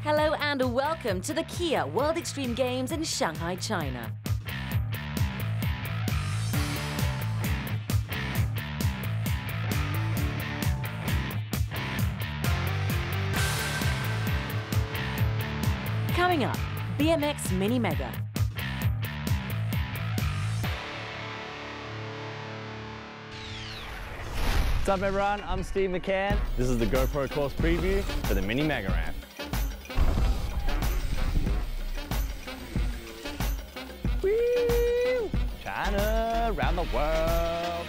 Hello and welcome to the Kia World Extreme Games in Shanghai, China. Coming up, BMX MiniMega. What's up everyone, I'm Steve McCann. This is the GoPro course preview for the MiniMega ramp. Woo! China, around the world.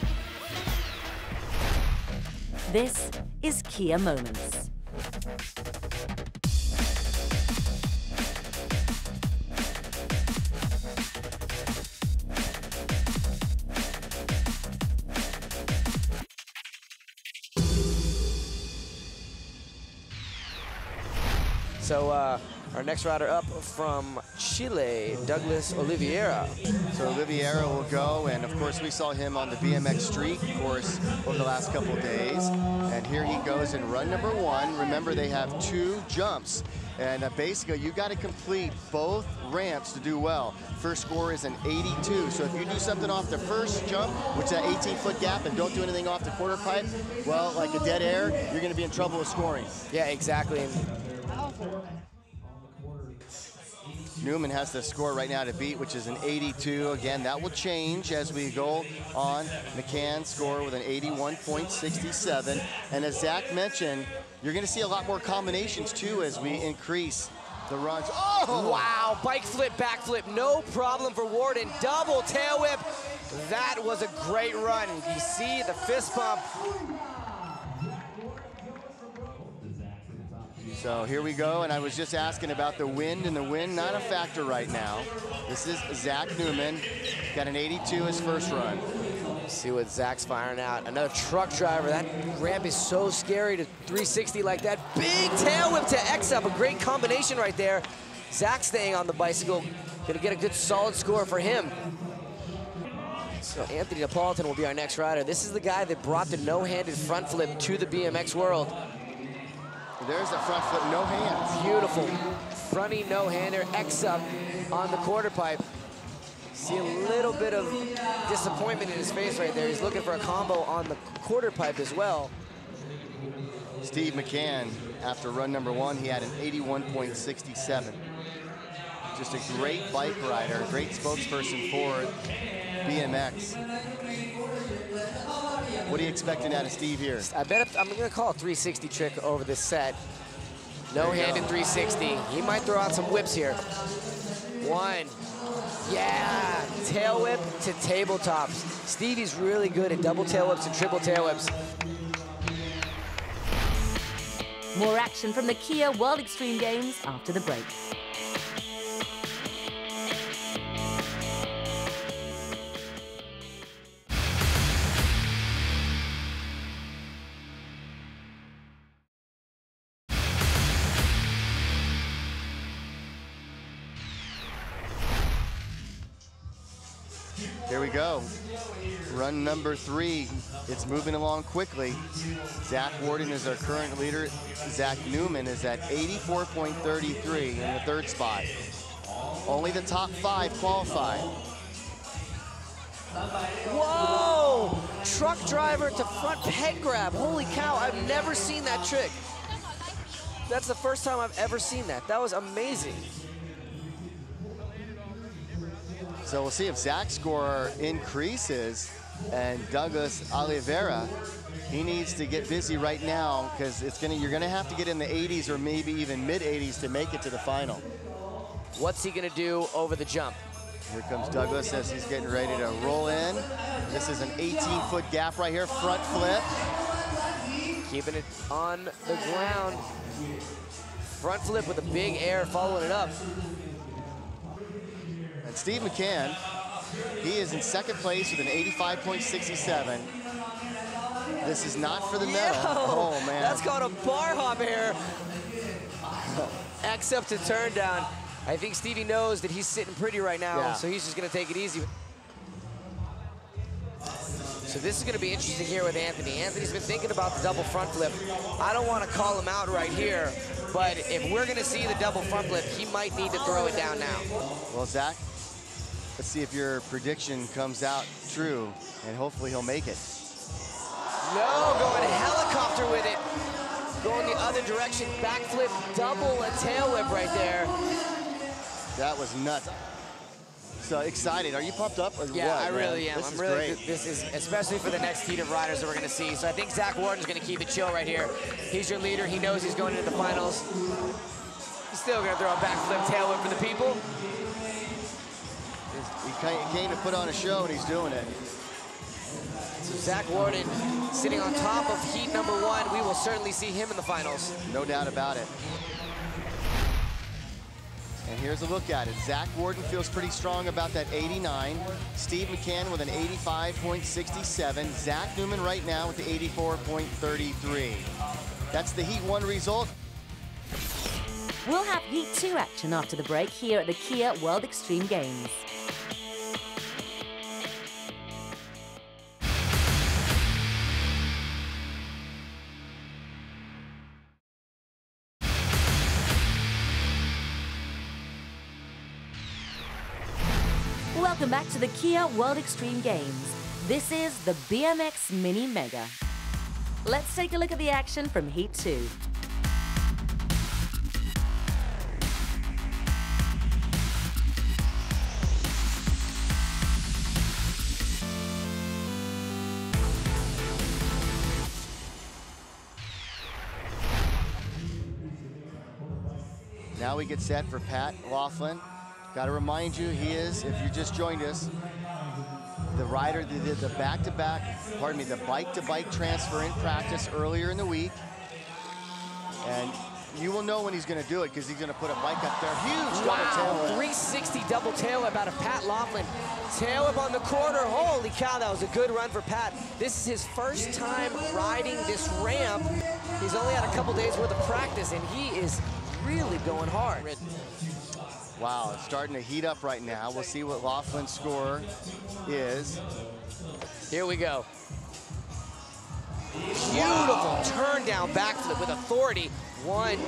This is Kia Moments. So our next rider up from Chile, Douglas Oliveira. So Oliveira will go, and of course we saw him on the BMX Street course over the last couple of days. And here he goes in run number 1. Remember, they have 2 jumps, and basically you got to complete both ramps to do well. First score is an 82, so if you do something off the first jump, which is that 18-foot gap, and don't do anything off the quarter pipe, well, like a dead air, you're going to be in trouble with scoring. Yeah, exactly. Newman has the score right now to beat, which is an 82. Again, that will change as we go on. McCann's score with an 81.67. And as Zach mentioned, you're going to see a lot more combinations too as we increase the runs. Oh! Wow, bike flip, back flip, no problem for Warden. Double tail whip. That was a great run. You see the fist bump. So here we go, and I was just asking about the wind, and the wind not a factor right now. This is Zach Newman, got an 82 his first run. See what Zach's firing out. Another truck driver. That ramp is so scary to 360 like that. Big tail whip to X up, a great combination right there. Zach staying on the bicycle, gonna get a good solid score for him. So Anthony Napolitan will be our next rider. This is the guy that brought the no-handed front flip to the BMX world. There's a front flip, no hands. Beautiful. Fronty no-hander, X up on the quarter pipe. See a little bit of disappointment in his face right there. He's looking for a combo on the quarter pipe as well. Steve McCann, after run number 1, he had an 81.67. Just a great bike rider, a great spokesperson for BMX. What are you expecting out of Steve here? I bet I'm going to call a 360 trick over this set. No-handed 360. He might throw out some whips here. 1. Yeah, tail whip to tabletops. Stevie's really good at double tail whips and triple tail whips. More action from the Kia World Extreme Games after the break. Here we go. Run number 3. It's moving along quickly. Zach Warden is our current leader. Zach Newman is at 84.33 in the 3rd spot. Only the top 5 qualify. Whoa! Truck driver to front peg grab. Holy cow, I've never seen that trick. That's the first time I've ever seen that. That was amazing. So we'll see if Zach's score increases, and Douglas Oliveira, he needs to get busy right now because you're gonna have to get in the 80s or maybe even mid 80s to make it to the final. What's he gonna do over the jump? Here comes Douglas as he's getting ready to roll in. This is an 18-foot gap right here, front flip. Keeping it on the ground. Front flip with a big air, following it up. And Steve McCann, he is in 2nd place with an 85.67. This is not for the medal. Oh, man. That's called a bar hop air. X up to turn down. I think Stevie knows that he's sitting pretty right now, so he's just going to take it easy. So this is going to be interesting here with Anthony. Anthony's been thinking about the double front flip. I don't want to call him out right here, but if we're gonna see the double front flip, he might need to throw it down now. Well, Zach, let's see if your prediction comes out true, and hopefully he'll make it. No, going helicopter with it. Going the other direction, backflip, double a tail whip right there. That was nuts. So excited. Are you pumped up? Or Yeah, what, I really am. This I'm is really, great. this is, especially for the next heat of riders that we're gonna see. So I think Zach Warden's gonna keep it chill right here. He's your leader. He knows he's going into the finals. He's still gonna throw a backflip tail whip for the people. He came to put on a show, and he's doing it. So Zach Warden sitting on top of heat number 1. We will certainly see him in the finals. No doubt about it. And here's a look at it. Zach Warden feels pretty strong about that 89. Steve McCann with an 85.67. Zach Newman right now with the 84.33. That's the Heat 1 result. We'll have Heat 2 action after the break here at the Kia World Extreme Games. Welcome back to the Kia World Extreme Games. This is the BMX MiniMega. Let's take a look at the action from Heat 2. Now we get set for Pat Laughlin. Got to remind you, he is, if you just joined us, the rider that did the the bike-to-bike transfer in practice earlier in the week. And you will know when he's going to do it because he's going to put a bike up there. Huge double tail whip. 360 double tail whip out of Pat Laughlin. Tail whip on the corner. Holy cow, that was a good run for Pat. This is his first time riding this ramp. He's only had a couple days worth of practice, and he is really going hard. Wow, it's starting to heat up right now. We'll see what Laughlin's score is. Here we go. Beautiful turn down backflip with authority. 1, 2.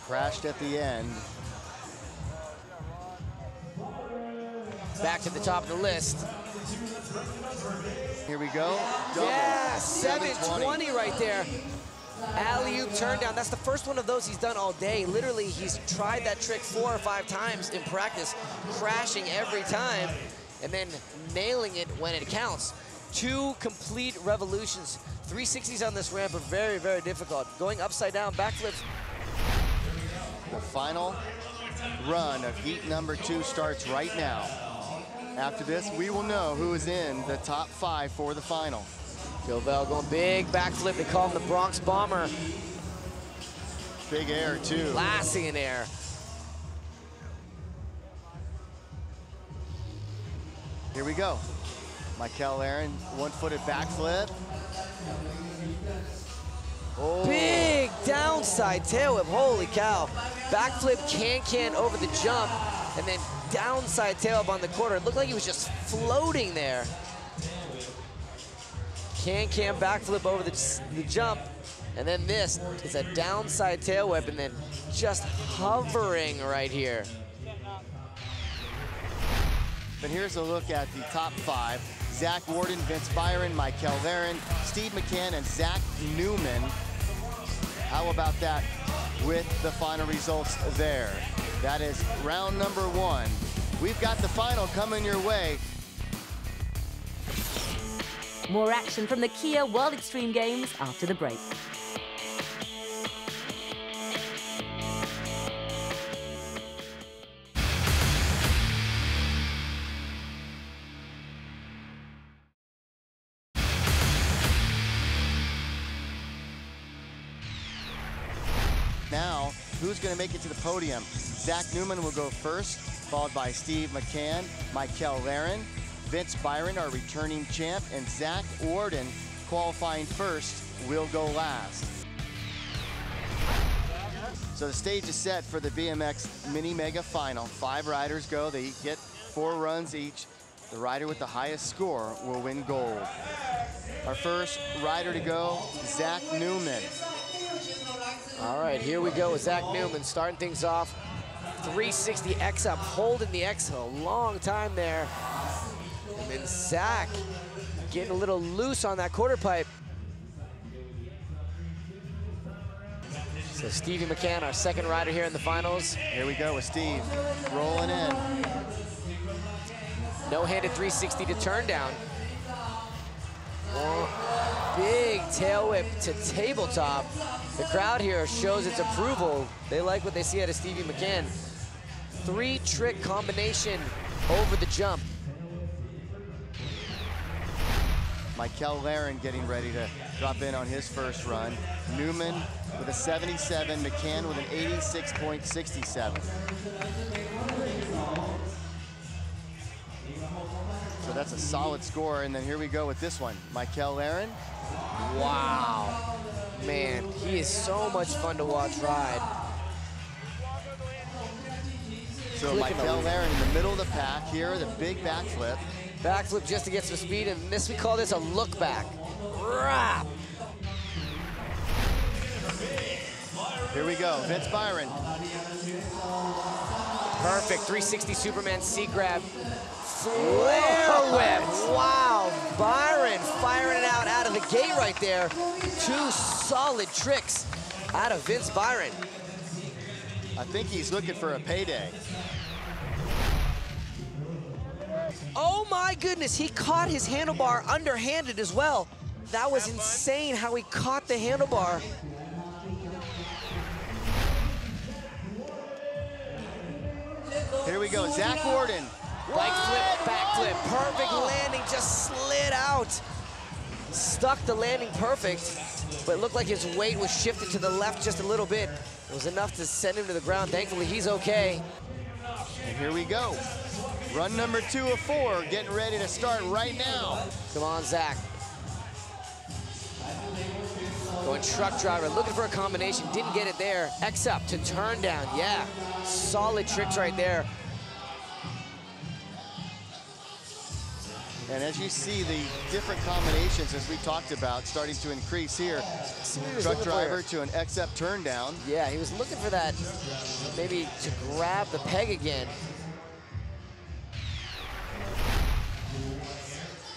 Crashed at the end. Back to the top of the list. Here we go. Double. Yeah, 720 right there. Alley-oop turn down. That's the first one of those he's done all day. Literally, he's tried that trick 4 or 5 times in practice, crashing every time, and then nailing it when it counts. 2 complete revolutions. 360s on this ramp are very, very difficult. Going upside down backflips. The final run of heat number 2 starts right now. After this, we will know who is in the top 5 for the final. Gilbell going big backflip. They call him the Bronx Bomber. Big air, too. Blasting in air. Here we go. Michael Aaron, one-footed backflip. Oh. Big downside tail whip. Holy cow. Backflip can over the jump, and then downside tail whip on the quarter. It looked like he was just floating there. Can backflip over the jump, and then this is a downside tail whip, and then just hovering right here. But here's a look at the top 5. Zach Warden, Vince Byron, Michael Aaron, Steve McCann, and Zach Newman. How about that with the final results there? That is round number 1. We've got the final coming your way. More action from the Kia World Extreme Games after the break. Now, who's going to make it to the podium? Zach Newman will go first, followed by Steve McCann, Michael Aaron, Vince Byron, our returning champ, and Zach Warden, qualifying first, will go last. So the stage is set for the BMX MiniMega final. 5 riders go. They get 4 runs each. The rider with the highest score will win gold. Our first rider to go, Zach Newman. All right, here we go with Zach Newman starting things off. 360 X up, holding the X a long time there. And then Zach getting a little loose on that quarter pipe. So Stevie McCann, our second rider here in the finals. Here we go with Steve, rolling in. No-handed 360 to turn down. Big tail whip to tabletop. The crowd here shows its approval. They like what they see out of Stevie McCann. 3-trick combination over the jump. Michael Laren getting ready to drop in on his first run. Newman with a 77, McCann with an 86.67. So that's a solid score, and then here we go with this one. Michael Laren. Wow. Man, he is so much fun to watch ride. So Michael Laren in the middle of the pack here, the big backflip. Backflip just to get some speed, and this, we call this a look back. Rap. Here we go, Vince Byron. Perfect, 360 Superman seat grab. Flare whip, wow. Byron firing it out of the gate right there. 2 solid tricks out of Vince Byron. I think he's looking for a payday. Oh my goodness, he caught his handlebar underhanded as well. That was insane how he caught the handlebar. Here we go, Zach Warden. Bike flip, back flip, perfect landing, just slid out. Stuck the landing perfect, but it looked like his weight was shifted to the left just a little bit. It was enough to send him to the ground. Thankfully, he's okay. And here we go. Run number 2 of 4, getting ready to start right now. Come on, Zach. Going truck driver, looking for a combination, didn't get it there. X up to turn down, yeah. Solid tricks right there. And as you see, the different combinations, as we talked about, starting to increase here. Truck driver to an X-up turn down. Yeah, he was looking for that, maybe to grab the peg again.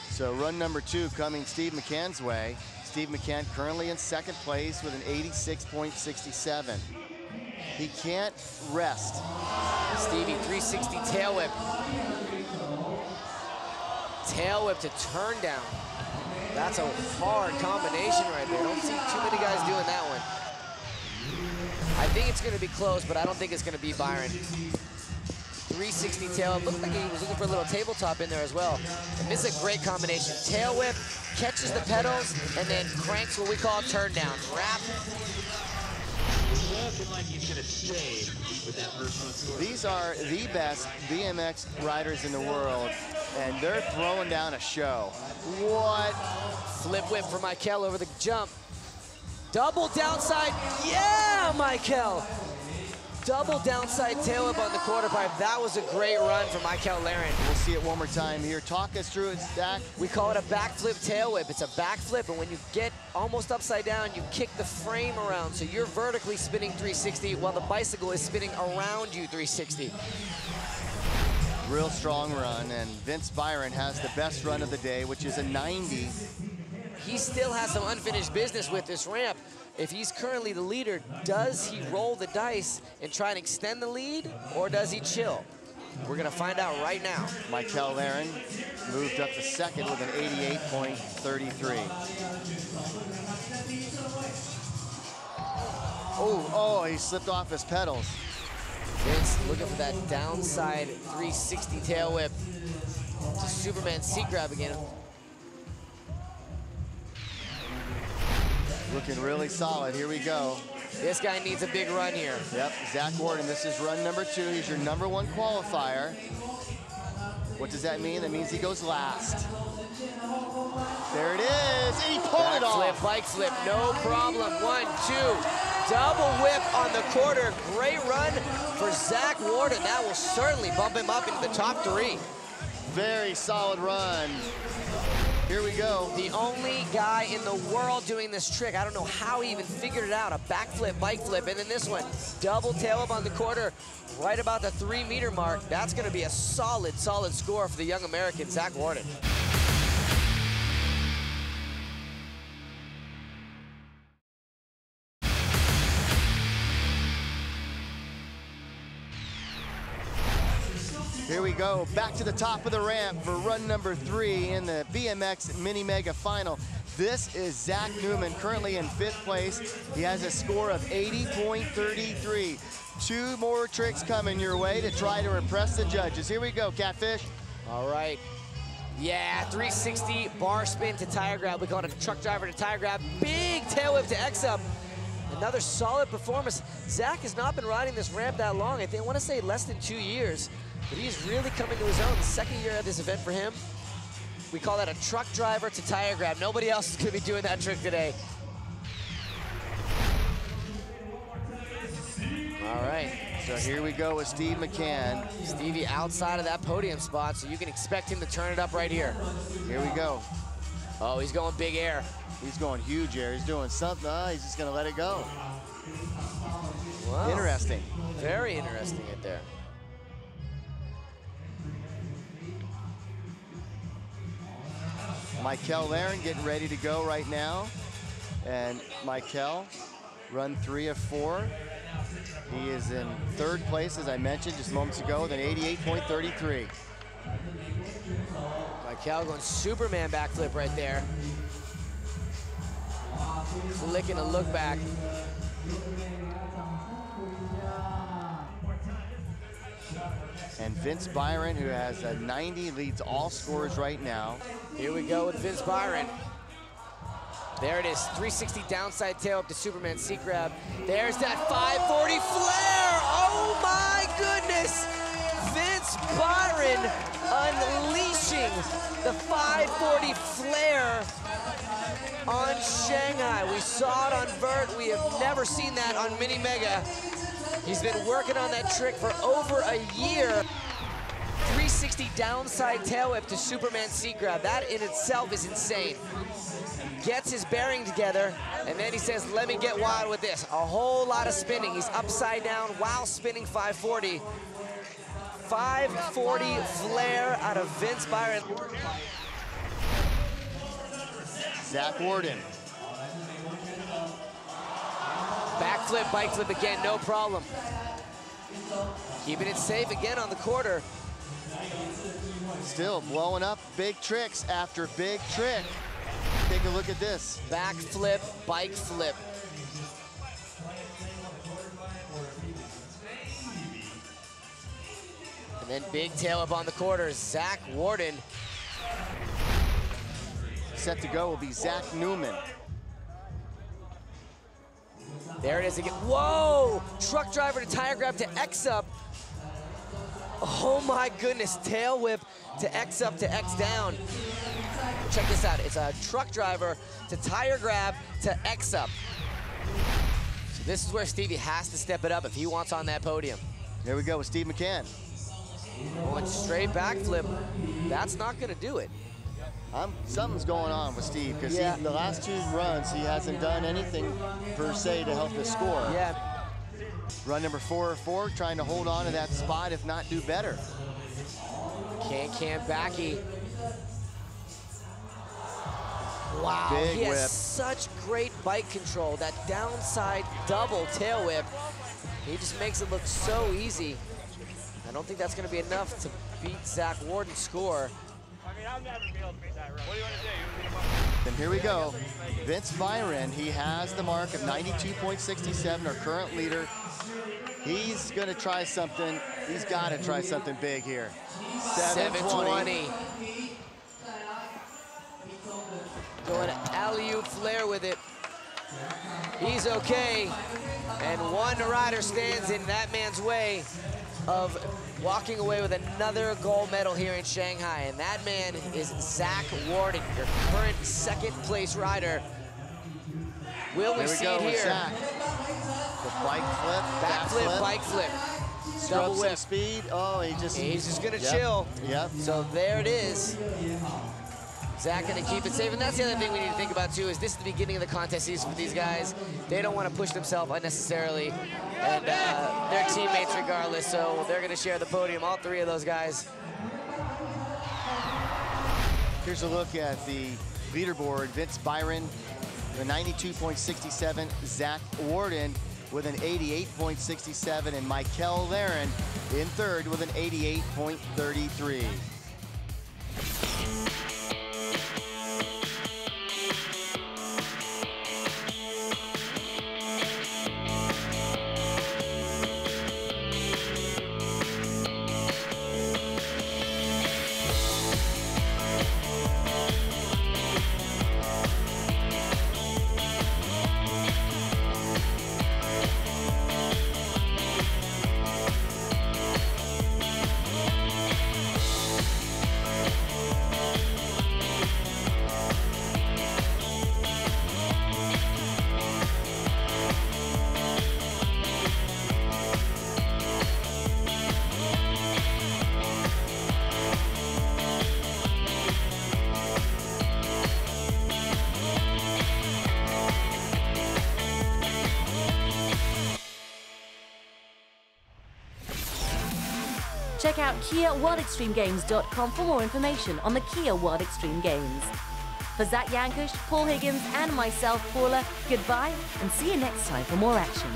So run number 2 coming Steve McCann's way. Steve McCann currently in second place with an 86.67. He can't rest. Stevie, 360 tail whip. Tail whip to turn down. That's a hard combination right there. Don't see too many guys doing that one. I think it's gonna be close, but I don't think it's gonna be Byron. 360 tail whip. Looked like he was looking for a little tabletop in there as well. And this is a great combination. Tail whip, catches the pedals, and then cranks what we call turn down. Wrap. These are the best BMX riders in the world, and they're throwing down a show. What? Flip whip for Michael over the jump. Double downside, yeah, Michael. Double downside tail whip on the quarter pipe. That was a great run for Michael Laren. We'll see it one more time here. Talk us through it, Zach. We call it a backflip tail whip. It's a backflip, and when you get almost upside down, you kick the frame around. So you're vertically spinning 360 while the bicycle is spinning around you 360. Real strong run, and Vince Byron has the best run of the day, which is a 90. He still has some unfinished business with this ramp. If he's currently the leader, does he roll the dice and try and extend the lead, or does he chill? We're gonna find out right now. Michael Laren moved up to second with an 88.33. Oh, he slipped off his pedals. Vince looking for that downside 360 tail whip to Superman seat grab again. Looking really solid. Here we go. This guy needs a big run here. Yep, Zach Warden, this is run number 2. He's your #1 qualifier. What does that mean? That means he goes last. There it is, and he pulled it off. Flip, bike flip, no problem. 1, 2, double whip on the quarter. Great run for Zach Warden. That will certainly bump him up into the top 3. very solid run. Here we go. The only guy in the world doing this trick. I don't know how he even figured it out. A backflip, bike flip, and then this one. Double tail up on the quarter, right about the 3-meter mark. That's gonna be a solid, solid score for the young American, Zach Warden. Here we go, back to the top of the ramp for run number 3 in the BMX MiniMega final. This is Zach Newman, currently in 5th place. He has a score of 80.33. 2 more tricks coming your way to try to impress the judges. Here we go, Catfish. All right. Yeah, 360 bar spin to tire grab. We call it a truck driver to tire grab. Big tail whip to X up. Another solid performance. Zach has not been riding this ramp that long. I want to say less than 2 years. But he's really coming to his own. The 2nd year of this event for him. We call that a truck driver to tire grab. Nobody else is going to be doing that trick today. All right. So here we go with Steve McCann. Stevie outside of that podium spot, so you can expect him to turn it up right here. Here we go. Oh, he's going big air. He's going huge air. He's doing something. He's just going to let it go. Wow. Interesting. Very interesting right there. Michael Laren getting ready to go right now. And Michael, run 3 of 4. He is in 3rd place, as I mentioned just moments ago, with an 88.33. Michael going Superman backflip right there. Flicking a look back. And Vince Byron, who has a 90, leads all scores right now. Here we go with Vince Byron. There it is, 360 downside tail up to Superman seat grab. There's that 540 flare. Oh my goodness. Vince Byron unleashing the 540 flare on Shanghai. We saw it on vert. We have never seen that on MiniMega. He's been working on that trick for over a year. 360 downside tail whip to Superman seat grab. That in itself is insane. Gets his bearing together, and then he says, let me get wild with this. A whole lot of spinning. He's upside down while spinning 540. 540 flare out of Vince Byron. Zach Warden. Backflip, bike flip again, no problem. Keeping it safe again on the quarter. Still blowing up big tricks after big trick. Take a look at this. Backflip, bike flip. And then big tail up on the quarter, Zach Warden. Set to go will be Zach Newman. There it is again. Whoa! Truck driver to tire grab to X up. Oh my goodness, tail whip to X up to X down. Check this out, it's a truck driver to tire grab to X up. So this is where Stevie has to step it up if he wants on that podium. There we go with Steve McCann. Going straight backflip, that's not gonna do it. Something's going on with Steve, because the last 2 runs, he hasn't done anything per se to help his score. Yeah. Run number 4 of 4, trying to hold on to that spot, if not do better. Can backy. Wow, Big he has whip. such great bike control. That downside double tail whip. He just makes it look so easy. I don't think that's gonna be enough to beat Zach Warden's score. I'll never be able to beat that run. What do you want to do? And here we go. Vince Byron, he has the mark of 92.67, our current leader. He's gonna try something. He's gotta try something big here. 720. Going alley-oop flare with it. He's okay. And one rider stands in that man's way of walking away with another gold medal here in Shanghai. And that man is Zach Warden, your current 2nd place rider. Will we see it here? Zach. The bike flip, Backflip, bike flip. Double Some whip. speed. Oh, He's just gonna chill. Yep. So there it is. Zach gonna keep it safe, and that's the other thing we need to think about too, is this is the beginning of the contest season for these guys. They don't want to push themselves unnecessarily, and they're teammates regardless, so they're gonna share the podium, all three of those guys. Here's a look at the leaderboard. Vince Byron, the 92.67. Zach Warden with an 88.67, and Michael Laren in third with an 88.33. Check out KiaWorldExtremeGames.com for more information on the Kia World Extreme Games. For Zach Yankush, Paul Higgins, and myself, Paula, goodbye, and see you next time for more action.